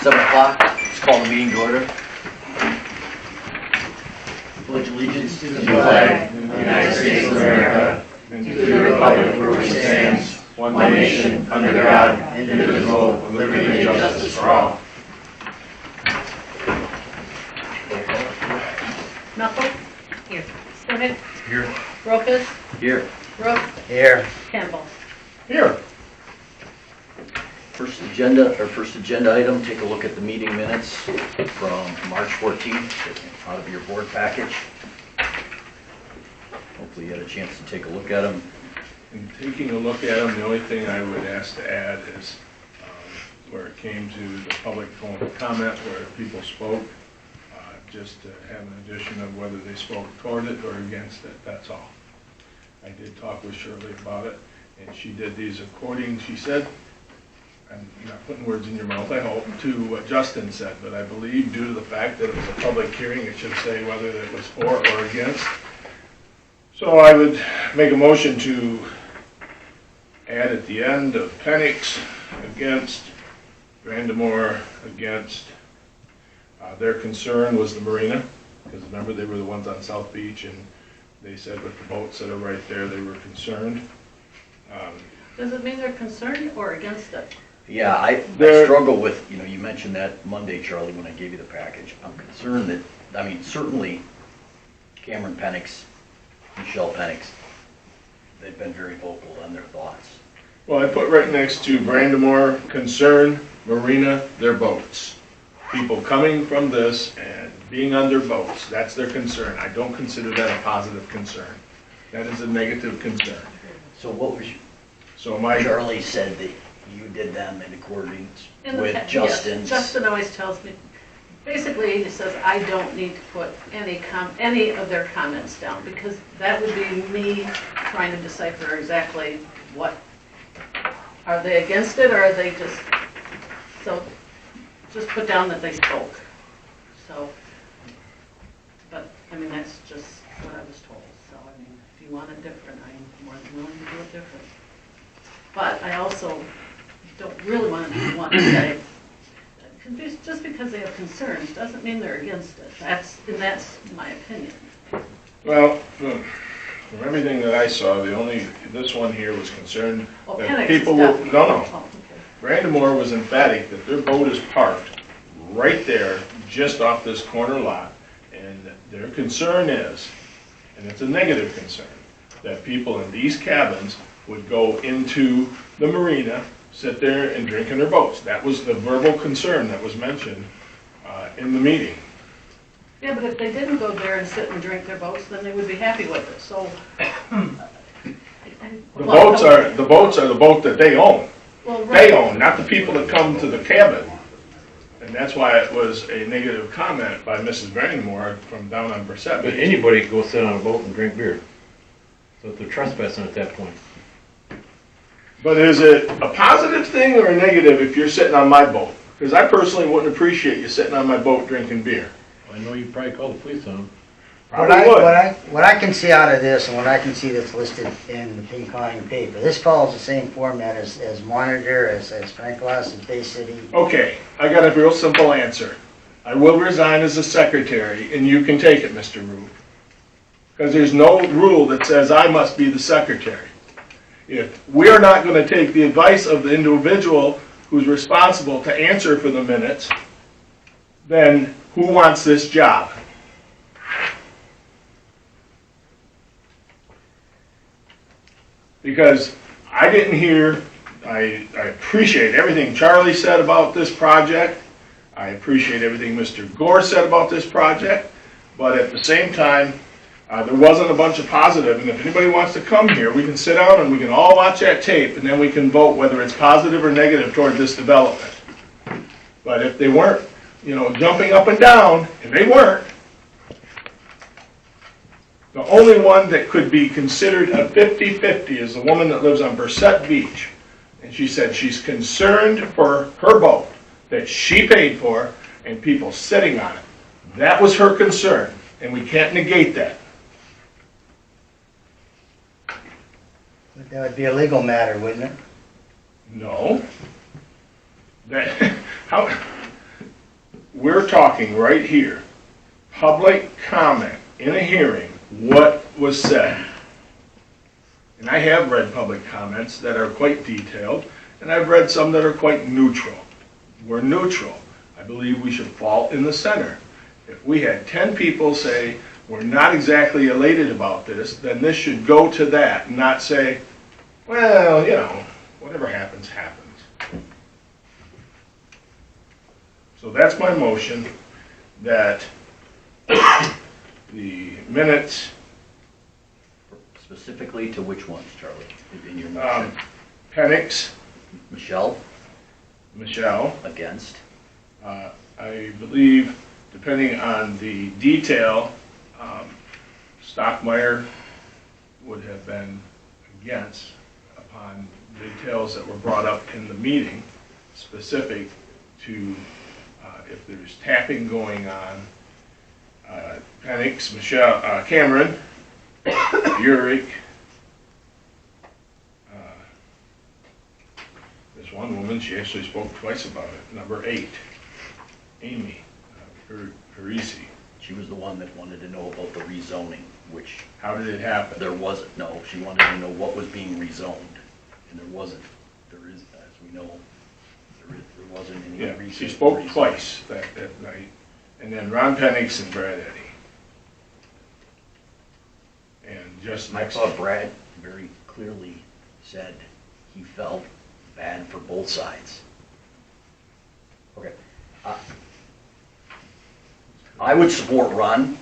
7 o'clock. Let's call the meeting to order. Pledge allegiance to the flag of the United States of America and to the republic for which it stands, one nation, under God, indivisible, with liberty and justice for all. Knuckles? Here. Stinnett? Here. Rofus? Here. Rook? Here. Campbell? Here. First agenda item, take a look at the meeting minutes from March 14th out of your board package. Hopefully you had a chance to take a look at them. In taking a look at them, the only thing I would ask to add is where it came to the public phone comment where people spoke, just to have an addition of whether they spoke toward it or against it, that's all. I did talk with Shirley about it, and she did these according, she said, I'm not putting words in your mouth, I hope, to what Justin said, but I believe due to the fact that it was a public hearing, it should say whether it was for or against. So I would make a motion to add at the end of Penix against, Brandamore against. Their concern was the marina, because remember they were the ones on South Beach, and they said with the boats that are right there, they were concerned. Does it mean they're concerned or against it? Yeah, I struggle with, you mentioned that Monday, Charlie, when I gave you the package. I'm concerned that, certainly Cameron Penix, Michelle Penix, they've been very vocal on their thoughts. Well, I put right next to Brandamore, concern, marina, their boats. People coming from this and being on their boats, that's their concern. I don't consider that a positive concern. That is a negative concern. So what was, So my, Charlie said that you did them in accordance with Yes, Justin's. Justin always tells me, basically he says I don't need to put any of their comments down, because that would be me trying to decipher exactly what, are they against it or are they so just put down that they spoke. So, but, that's just what I was told. So, if you want it different, I'm more than willing to do it different. But I also don't really want to say, just because they have concerns doesn't mean they're against it. That's my opinion. well, from everything that I saw, this one here was concerned Oh, that Penix people is will, definitely- no. Oh, okay. Brandamore was emphatic that their boat is parked right there, just off this corner lot, and their concern is, and it's a negative concern, that people in these cabins would go into the marina, sit there and drink in their boats. That was the verbal concern that was mentioned in the meeting. Yeah, but if they didn't go there and sit and drink their boats, then they would be happy with it. So The boats are the boat that they own. Well, right. They own, not the people that come to the cabin. And that's why it was a negative comment by Mrs. Brandamore from down on Brissett But Beach. anybody can go sit on a boat and drink beer. So they're trespassing at that point. But is it a positive thing or a negative if you're sitting on my boat? Because I personally wouldn't appreciate you sitting on my boat drinking beer. I know you probably call the police on them. Probably would. What I can see out of this, and what I can see that's listed in the Pinconning paper, this follows the same format as Monitor, as Frank Glass, as Bay City. Okay, I got a real simple answer. I will resign as a secretary, and you can take it, Mr. Rube. Because there's no rule that says I must be the secretary. If we're not going to take the advice of the individual who's responsible to answer for the minutes, then who wants this job? Because I didn't hear, I appreciate everything Charlie said about this project. I appreciate everything Mr. Gore said about this project. But at the same time, there wasn't a bunch of positive. And if anybody wants to come here, we can sit down and we can all watch that tape, and then we can vote whether it's positive or negative toward this development. But if they weren't, jumping up and down, and they weren't, the only one that could be considered a 50-50 is the woman that lives on Brissett Beach. And she said she's concerned for her boat that she paid for and people sitting on it. That was her concern, and we can't negate that. But that would be a legal matter, wouldn't it? No. That, we're talking right here, public comment in a hearing, what was said. And I have read public comments that are quite detailed, and I've read some that are quite neutral. We're neutral. I believe we should fall in the center. If we had 10 people say, we're not exactly elated about this, then this should go to that, not say, well, you know, whatever happens, happens. So that's my motion, that the minutes, Specifically to which ones, Charlie, in your um, motion? Penix, Michelle, Michelle, against, I believe, depending on the detail, Stockmeyer would have been against upon details that were brought up in the meeting, specific to if there's tapping going on. Penix, Michelle, Cameron, Urick, this one woman, she actually spoke twice about it, number 8, Amy Parisi. she was the one that wanted to know about the rezoning, which How did it happen? there wasn't, no, she wanted to know what was being rezoned, and there wasn't. There is, as we know, there wasn't any Yeah, reason. she to spoke rezone. twice that night, and then Ron Penix and Brad Eddy. And just I next, thought Brad very clearly said he felt bad for both sides. Okay. I would support Ron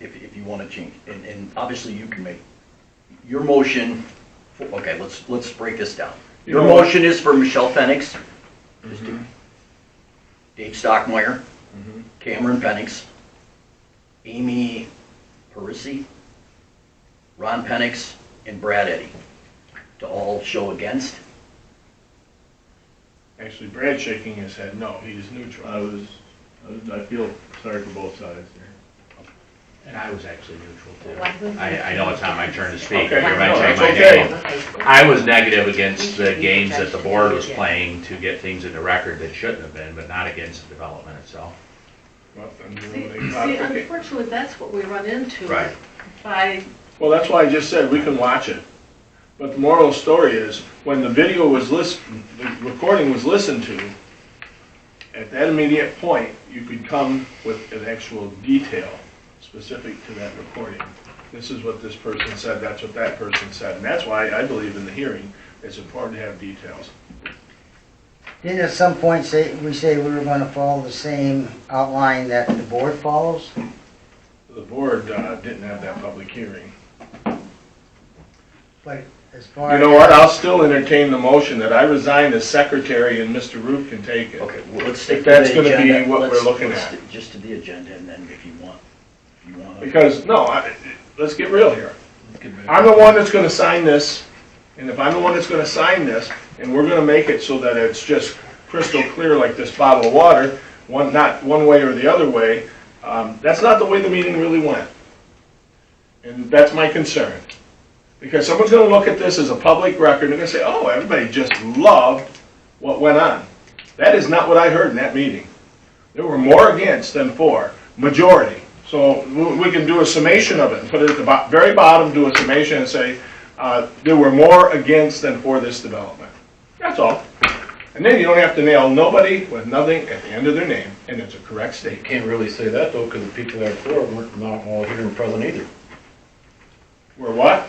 if you want to change, and obviously you can make your motion. Okay, let's break this down. You Your know what? motion is for Michelle Penix, Dave Stockmeyer, Cameron Penix, Amy Parisi, Ron Penix, and Brad Eddy to all show against. actually Brad shaking his head, no, he's neutral. I feel sorry for both sides here. And I was actually neutral too. I know it's not my turn to speak, Okay, but you're no, mentioning that's my okay. name. I was negative against the games that the board was playing to get things in the record that shouldn't have been, but not against the development itself. Well, then See, eliminate see, modification. unfortunately, that's what we run into. Right. By, Well, that's why I just said we can watch it. But the moral of the story is, when the video was the recording was listened to, at that immediate point, you could come with an actual detail specific to that recording. This is what this person said, that's what that person said, and that's why I believe in the hearing, it's important to have details. Didn't at some point we say we were gonna follow the same outline that the board follows? The board didn't have that public hearing. But as far You know what, I'll still entertain the motion that I resign as secretary and Mr. Root can take it. Okay, well, let's stick If to that's the gonna be agenda. what we're Let's- looking let's at. stick just to the agenda, and then if you want. Because, no, let's get real here. I'm the one that's gonna sign this, and if I'm the one that's gonna sign this, and we're gonna make it so that it's just crystal clear like this bottle of water, not one way or the other way, that's not the way the meeting really went. And that's my concern. Because someone's gonna look at this as a public record, and they're gonna say, oh, everybody just loved what went on. That is not what I heard in that meeting. There were more against than for, majority. So we can do a summation of it, and put it at the very bottom, do a summation and say, there were more against than for this development. That's all. And then you don't have to nail nobody with nothing at the end of their name, and it's a correct You statement. can't really say that though, because the people that are for weren't not all here and present either. We're what?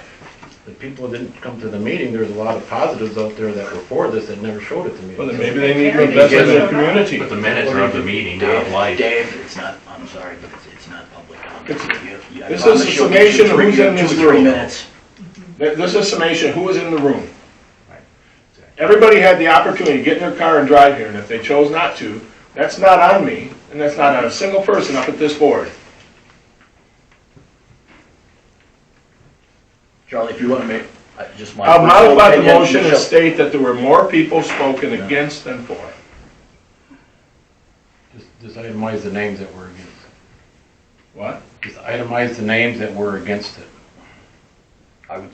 The people that didn't come to the meeting, there's a lot of positives out there that were for this that never showed it to me. Well, then maybe they need to invest in the community. But the minutes are of the meeting, not of life. Dave, it's not, I'm sorry, but it's not public comment. I This is promise a you'll get summation two, of who's three- in this 2 or 3 room. minutes. This is a summation, who was in the room? Right. Exactly. Everybody had the opportunity to get in their car and drive here, and if they chose not to, that's not on me, and that's not on a single person up at this board. Charlie, if you want to make, just my. I'll personal modify the opinion, motion and Michelle- state that there were more people spoken against than for. Just itemize the names that were against it. What? Just itemize the names that were against it. I would,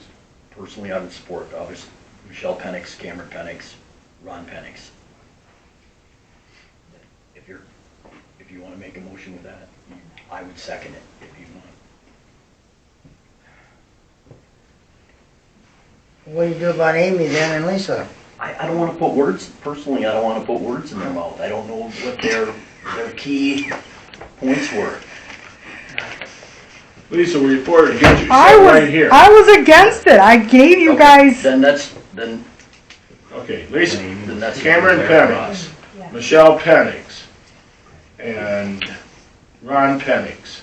personally, I would support, obviously, Michelle Penix, Cameron Penix, Ron Penix. If you want to make a motion with that, I would second it if you want. What do you do about Amy then and Lisa? I don't want to put words, personally, I don't want to put words in their mouth. I don't know what their key points were. Lisa, we reported against you, I sit was, right here. I was against it. I gave you Okay, guys, Then Okay, Lisa, that's. Cameron Penix, Michelle Penix, and Ron Penix.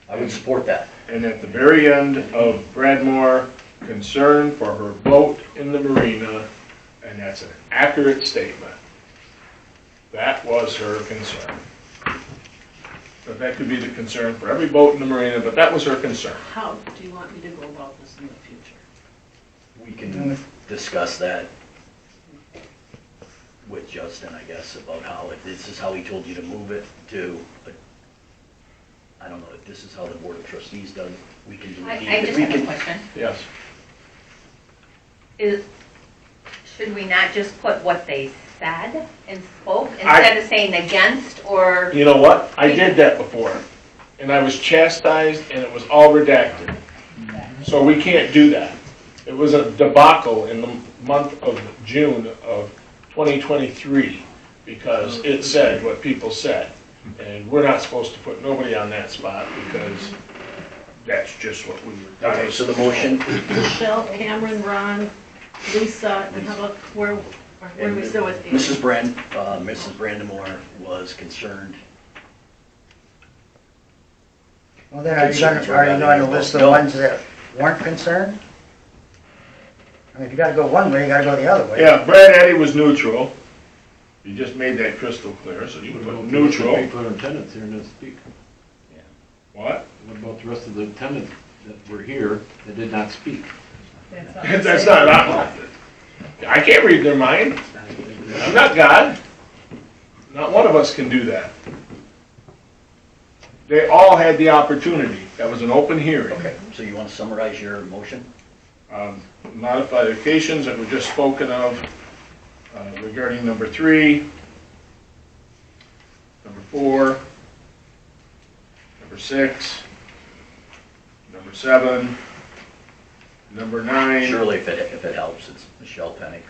I would support that. And at the very end of Bradmore, concern for her boat in the marina, and that's an accurate statement. That was her concern. But that could be the concern for every boat in the marina, but that was her concern. How do you want me to go about this in the future? We can discuss that with Justin, I guess, about how, if this is how he told you to move it to, I don't know, if this is how the Board of Trustees does it, we can do it. I just have a question. Yes. Should we not just put what they said and spoke instead of saying against or? You know what? I did that before, and I was chastised, and it was all redacted. So we can't do that. It was a debacle in the month of June of 2023, because it said what people said. And we're not supposed to put nobody on that spot, because that's just what we were. Okay, so the motion, Michelle, Cameron, Ron, Lisa, and how about, where do we still with Amy? Mrs. Brandemore was concerned. Well, then are you going to list the No. ones that weren't concerned? I mean, if you gotta go one way, you gotta go the other way. Yeah, Brad Eddy was neutral. You just made that crystal clear, so you can put neutral. People are in attendance here and didn't speak. What? What about the rest of the attendants that were here that did not speak? That's not, I can't read their mind. I'm not God. Not one of us can do that. They all had the opportunity. That was an open hearing. Okay, so you want to summarize your motion? Modifications that were just spoken of regarding number 3, number 4, number 6, number 7, number 9. Surely, if it helps, it's Michelle Penix,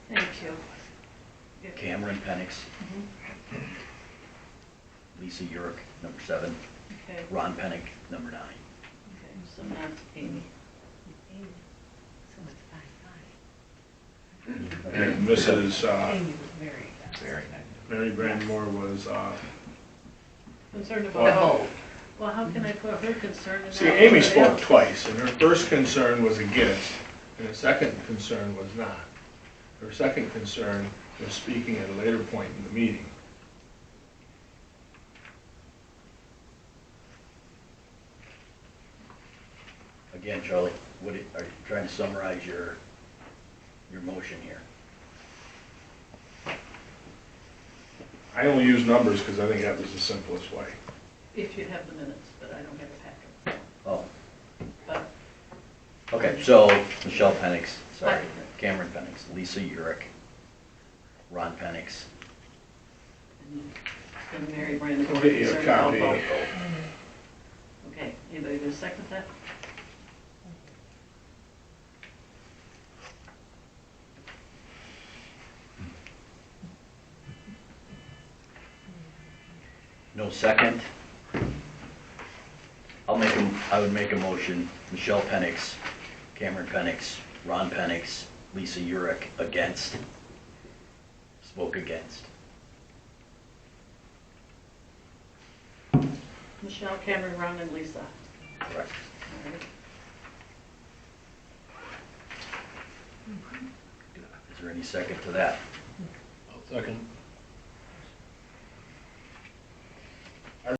Thank you. Cameron Penix, Lisa Urick, number 7, Okay, Ron Penix, number 9. okay, so not Amy. So it's 5-5. And Mrs. Amy was very Very Mary Brandmore was, Concerned The about, vote. well, how can I put her concern in? see, that? Amy spoke twice, and her first concern was against, and her second concern was not. Her second concern was speaking at a later point in the meeting. Again, Charlie, are you trying to summarize your motion here? I only use numbers because I think that was the simplest way. If you have the minutes, but I don't have a packet. Oh, But okay, so Michelle Penix, sorry, Cameron Penix, Lisa Urick, Ron Penix. and Mary Brandon. I'll get you a concerned about copy. both. Okay, anybody gonna second that? No second? I would make a motion, Michelle Penix, Cameron Penix, Ron Penix, Lisa Urick against, spoke against. Michelle, Cameron, Ron, and Lisa. Correct. All right. Is there any second to that? Second.